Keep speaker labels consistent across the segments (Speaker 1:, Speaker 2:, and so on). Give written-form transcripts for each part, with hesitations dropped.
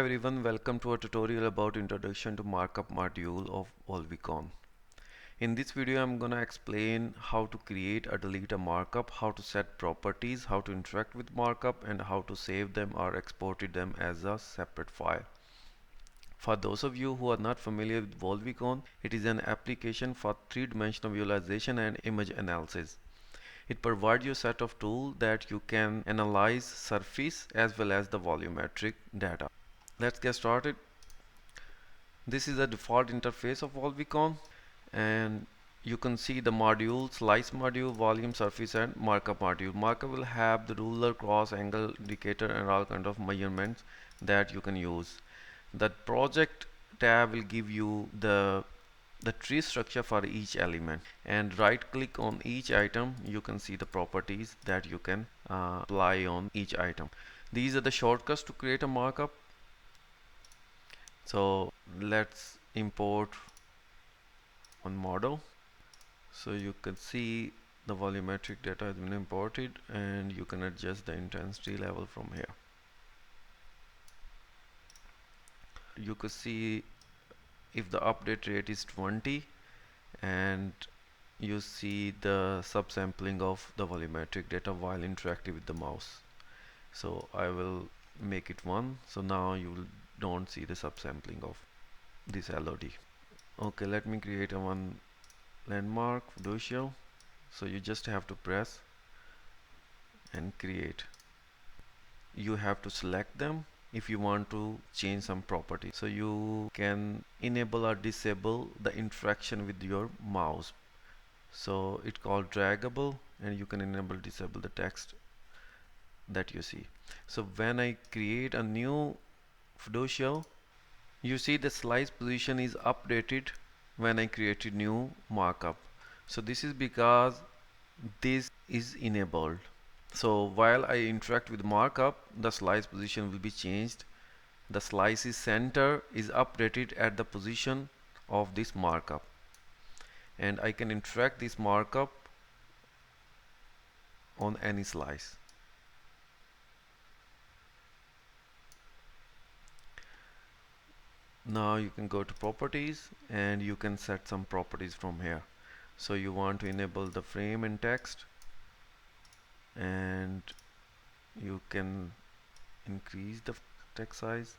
Speaker 1: Everyone, welcome to a tutorial about introduction to markup module of VolViCon. In this video I'm gonna explain how to create or delete a markup, how to set properties, how to interact with markup, and how to save them or export them as a separate file. For those of you who are not familiar with VolViCon, it is an application for three-dimensional visualization and image analysis. It provides you a set of tools that you can analyze surface as well as the volumetric data. Let's get started. This is the default interface of VolViCon, and you can see the module, slice module, volume, surface, and markup module. Markup will have the ruler, cross, angle, indicator, and all kind of measurements that you can use. The project tab will give you the tree structure for each element, and right click on each item. You can see the properties that you can apply on each item. These are the shortcuts to create a markup. So let's import one model. So you can see the volumetric data has been imported, and you can adjust the intensity level from here. You can see if the update rate is 20, and you see the subsampling of the volumetric data while interacting with the mouse. So I will make it 1, so now you don't see the subsampling of this LOD. Okay, let me create a one landmark fiducial. So you just have to press and create. You have to select them if you want to change some property. So you can enable or disable the interaction with your mouse. So it's called Draggable, and you can enable disable the text that you see. So when I create a new fiducial, you see the slice position is updated when I created new markup. So this is because this is enabled. So while I interact with markup, the slice position will be changed. The slice's center is updated at the position of this markup, and I can interact this markup on any slice. Now you can go to properties, and you can set some properties from here. So you want to enable the frame and text, and you can increase the text size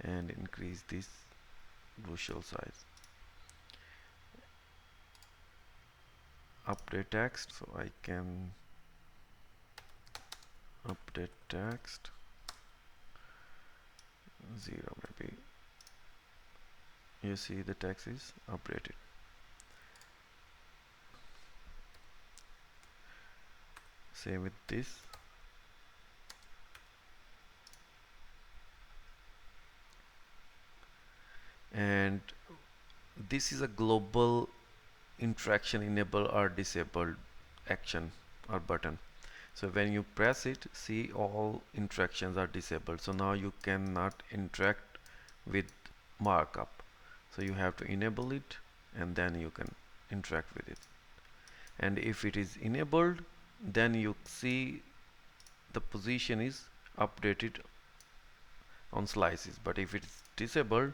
Speaker 1: and increase this visual size. Update text, so I can update text 0 maybe. You see the text is updated. Same with this. And this is a global interaction enable or disabled action or button. So when you press it, see all interactions are disabled. So now you cannot interact with markup. So you have to enable it, and then you can interact with it. And if it is enabled, then you see the position is updated on slices. But if it's disabled,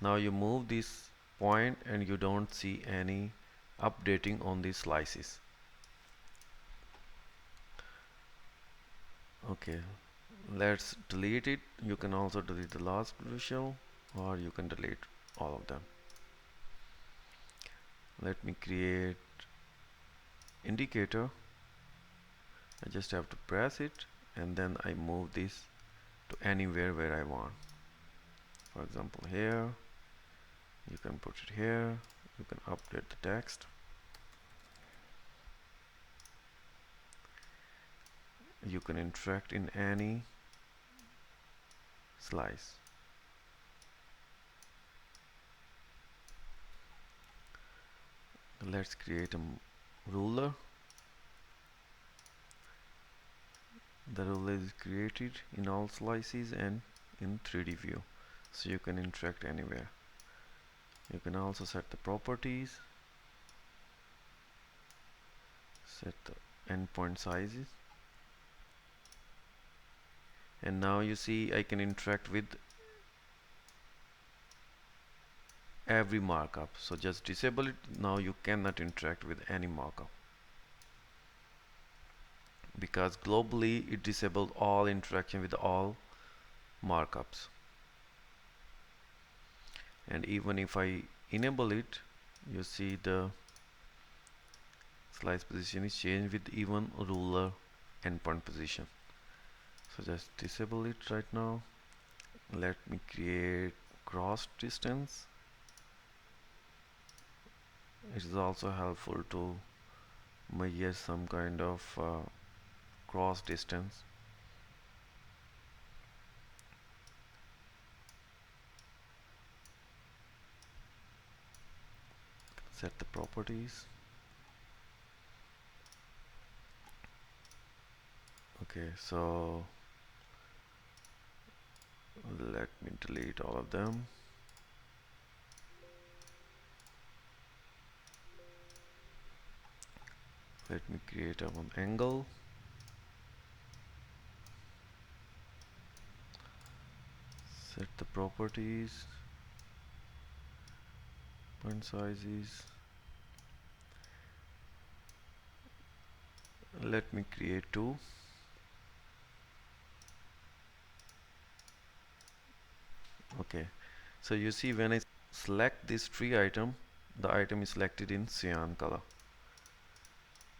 Speaker 1: now you move this point and you don't see any updating on these slices. Okay, let's delete it. You can also delete the last visual, or you can delete all of them. Let me create indicator. I just have to press it, and then I move this to anywhere where I want. For example, here, you can put it here. You can update the text. You can interact in any slice. Let's create a ruler. The ruler is created in all slices and in 3D view, so you can interact anywhere. You can also set the properties, set the endpoint sizes, and now you see I can interact with every markup. So just disable it. Now you cannot interact with any markup, because globally it disabled all interaction with all markups. And even if I enable it, you see the slice position is changed with even ruler endpoint position. So just disable it right now. Let me create cross distance. It is also helpful to measure some kind of cross distance. Set the properties. Okay, so let me delete all of them. Let me create a one angle. Set the properties, point sizes. Let me create two. Okay, so you see when I select this tree item, the item is selected in cyan color.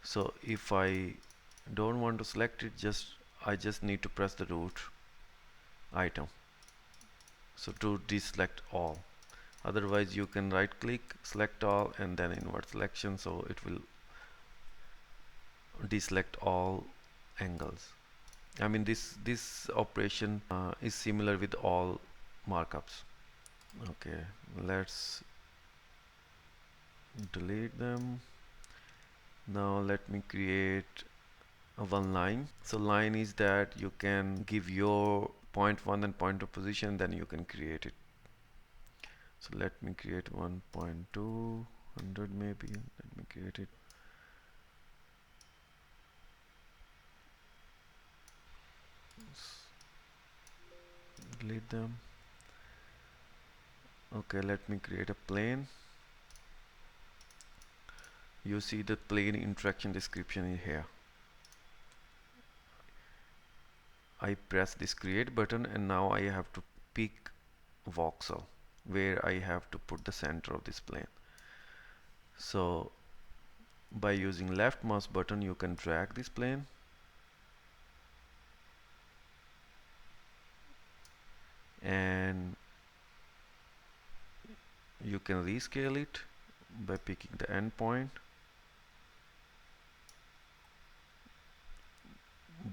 Speaker 1: So if I don't want to select it, I just need to press the root item, so to deselect all. Otherwise you can right click, select all, and then invert selection, so it will deselect all angles. I mean this operation is similar with all markups. Okay, let's delete them. Now let me create one line. So line is that you can give your point 1 and point 2 position, then you can create it. So let me create 1.200 maybe. Let me create it. Delete them. Okay, let me create a plane. You see the plane interaction description in here. I press this create button, and now I have to pick voxel where I have to put the center of this plane. So by using left mouse button you can drag this plane, and you can rescale it by picking the endpoint.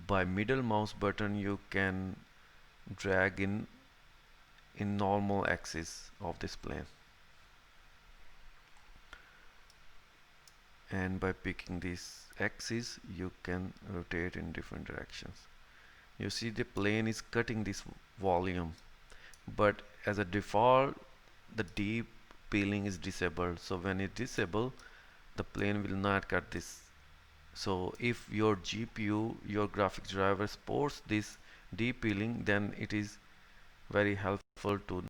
Speaker 1: By middle mouse button you can drag in normal axis of this plane, and by picking this axis you can rotate in different directions. You see the plane is cutting this volume, but as a default the deep peeling is disabled, so when it disabled the plane will not cut this. So if your GPU, your graphics driver supports this deep peeling, then it is very helpful to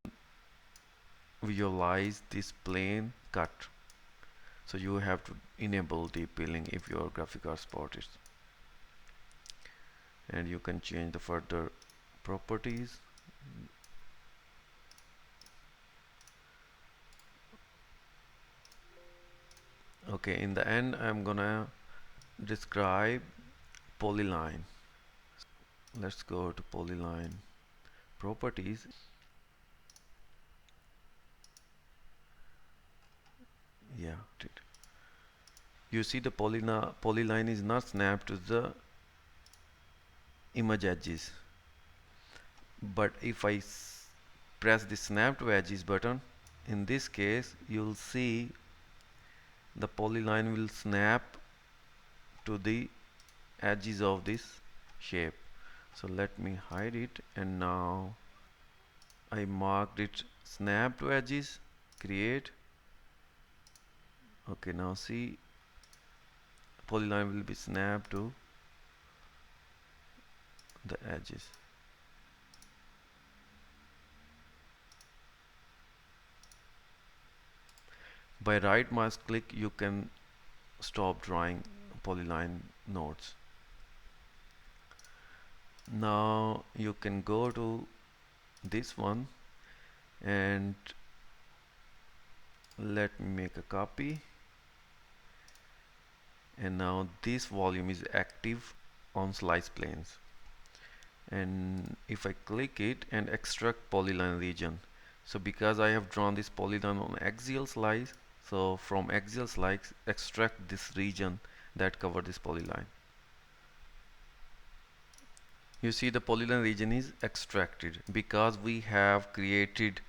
Speaker 1: visualize this plane cut. So you have to enable deep peeling if your graphic card supports it. And you can change the further properties. Okay, in the end I'm gonna describe polyline. Let's go to polyline properties. Yeah, you see the polyline is not snapped to the image edges, but if I press the snap to edges button, in this case you'll see the polyline will snap to the edges of this shape. So let me hide it, and now I marked it snap to edges, create. Okay, now see polyline will be snapped to the edges. by right mouse click you can stop drawing polyline nodes. Now you can go to this one and let me make a copy, and now this volume is active on slice planes, and if I click it and extract polyline region, so because I have drawn this polygon on axial slice, so from axial slice extract this region that cover this polyline. You see the polyline region is extracted because we have created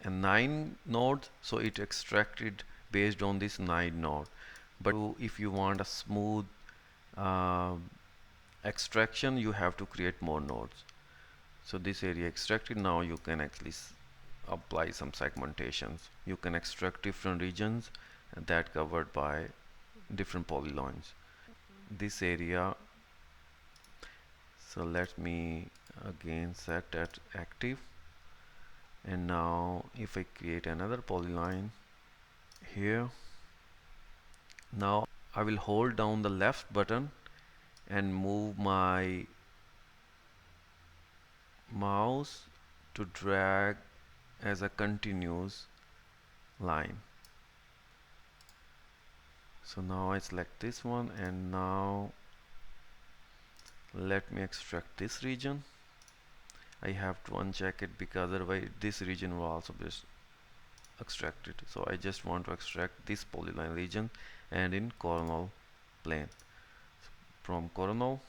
Speaker 1: a 9 nodes, so it extracted based on this 9 node. But if you want a smooth extraction, you have to create more nodes. So this area extracted. Now you can actually apply some segmentations. You can extract different regions that covered by different polylines. This area, so let me again set that active, and now if I create another polyline here, now I will hold down the left button and move my mouse to drag as a continuous line. So now I select this one, and now let me extract this region. I have to uncheck it because otherwise this region will also be extracted. So I just want to extract this polyline region and in coronal plane. From coronal,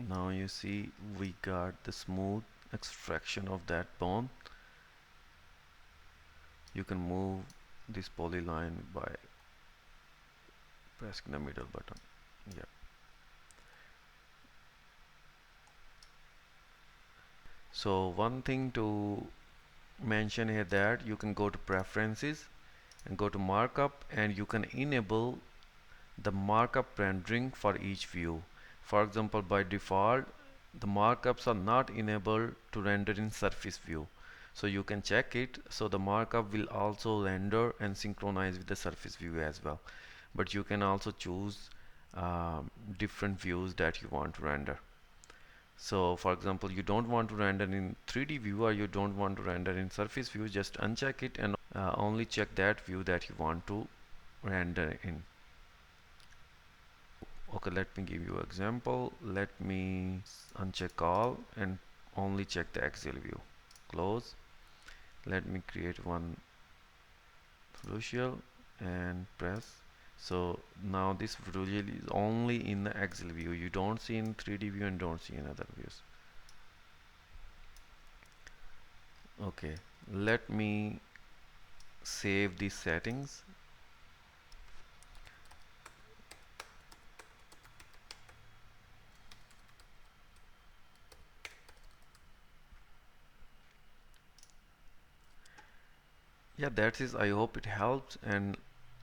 Speaker 1: now you see we got the smooth extraction of that bone. You can move this polyline by pressing the middle button. Yeah. So one thing to mention here, that you can go to preferences and go to markup, and you can enable the markup rendering for each view. For example, by default the markups are not enabled to render in surface view, so you can check it, so the markup will also render and synchronize with the surface view as well. But you can also choose different views that you want to render. So for example, you don't want to render in 3D view, or you don't want to render in surface view, just uncheck it and only check that view that you want to render in. Okay, let me give you an example. Let me uncheck all and only check the axial view. Close. Let me create one visual and press. So now this visual is only in the axial view. You don't see in 3D view and don't see in other views. Okay, let me save these settings. Yeah, that is, I hope it helps, and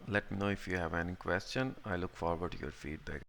Speaker 1: let me know if you have any question. I look forward to your feedback.